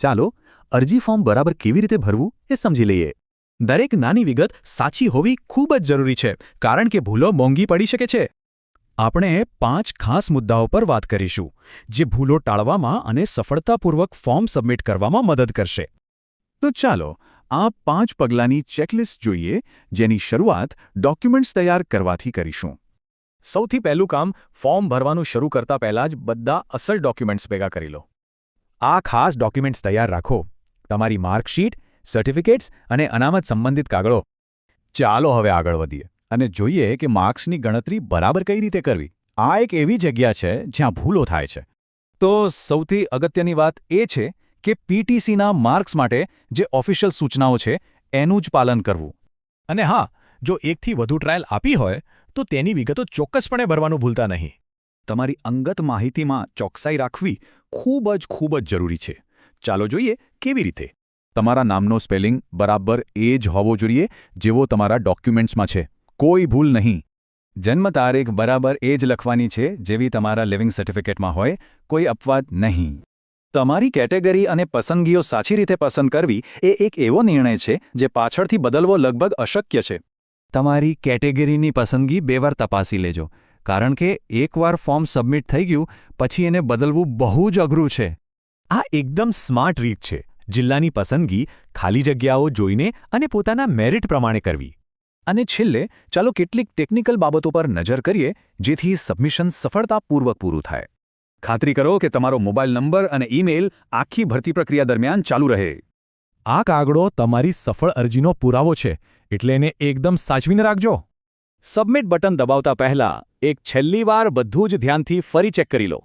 ચાલો અરજી ફોર્મ બરાબર કેવી રીતે ભરવું એ સમજી લઈએ. દરેક નાની વિગત સાચી હોવી ખૂબ જ જરૂરી છે, કારણ કે ભૂલો મોંઘી પડી શકે છે. આપણે 5 ખાસ મુદ્દાઓ પર વાત કરીશું, જે ભૂલો ટાળવામાં અને સફળતાપૂર્વક ફોર્મ સબમિટ કરવામાં મદદ કરશે. તો ચાલો આ 5 પગલાંની ચેકલિસ્ટ જોઈએ, જેની શરૂઆત ડોક્યુમેન્ટ્સ તૈયાર કરવાથી કરીશું. સૌથી પહેલું કામ, ફોર્મ ભરવાનું શરૂ કરતા પહેલાં જ બધા અસલ ડોક્યુમેન્ટ્સ ભેગા કરી લો. આ ખાસ ડોક્યુમેન્ટ્સ તૈયાર રાખો: તમારી માર્કશીટ, સર્ટિફિકેટ્સ અને અનામત સંબંધિત કાગળો. ચાલો હવે આગળ વધીએ અને જોઈએ કે માર્ક્સની ગણતરી બરાબર કઈ રીતે કરવી. આ એક એવી જગ્યા છે જ્યાં ભૂલો થાય છે. તો સૌથી અગત્યની વાત એ છે કે પીટીસીના માર્ક્સ માટે જે ઓફિશિયલ સૂચનાઓ છે એનું જ પાલન કરવું. અને હા, જો એકથી વધુ ટ્રાયલ આપી હોય તો તેની વિગતો ચોક્કસપણે ભરવાનું ભૂલતા નહીં. તમારી અંગત માહિતીમાં ચોકસાઈ રાખવી ખૂબ જ જરૂરી છે. ચાલો જોઈએ કેવી રીતે. તમારા નામનો સ્પેલિંગ બરાબર એ જ હોવો જોઈએ જેવો તમારા ડોક્યુમેન્ટ્સમાં છે. કોઈ ભૂલ નહીં. જન્મ તારીખ બરાબર એ જ લખવાની છે જેવી તમારા લિવિંગ સર્ટિફિકેટમાં હોય. કોઈ અપવાદ નહીં. તમારી કેટેગરી અને પસંદગીઓ સાચી રીતે પસંદ કરવી એ એક એવો નિર્ણય છે જે પાછળથી બદલવો લગભગ અશક્ય છે. તમારી કેટેગરીની પસંદગી 2 વાર તપાસી લેજો, કારણ કે એકવાર ફોર્મ સબમિટ થઈ ગયું પછી એને બદલવું બહુ જ અઘરું છે. આ એકદમ સ્માર્ટ રીત છે. જિલ્લાની પસંદગી ખાલી જગ્યાઓ જોઈને અને પોતાના મેરિટ પ્રમાણે કરવી. અને છેલ્લે ચાલો કેટલીક ટેકનિકલ બાબતો પર નજર કરીએ જેથી સબમિશન સફળતાપૂર્વક પૂરું થાય. ખાતરી કરો કે તમારો મોબાઈલ નંબર અને ઈમેલ આખી ભરતી પ્રક્રિયા દરમિયાન ચાલુ રહે. આ કાગળો તમારી સફળ અરજીનો પુરાવો છે, એટલે એને એકદમ સાચવીને રાખજો. સબમિટ બટન દબાવતા પહેલા એક છેલ્લી વાર બધું જ ધ્યાનથી ફરી ચેક કરી લો.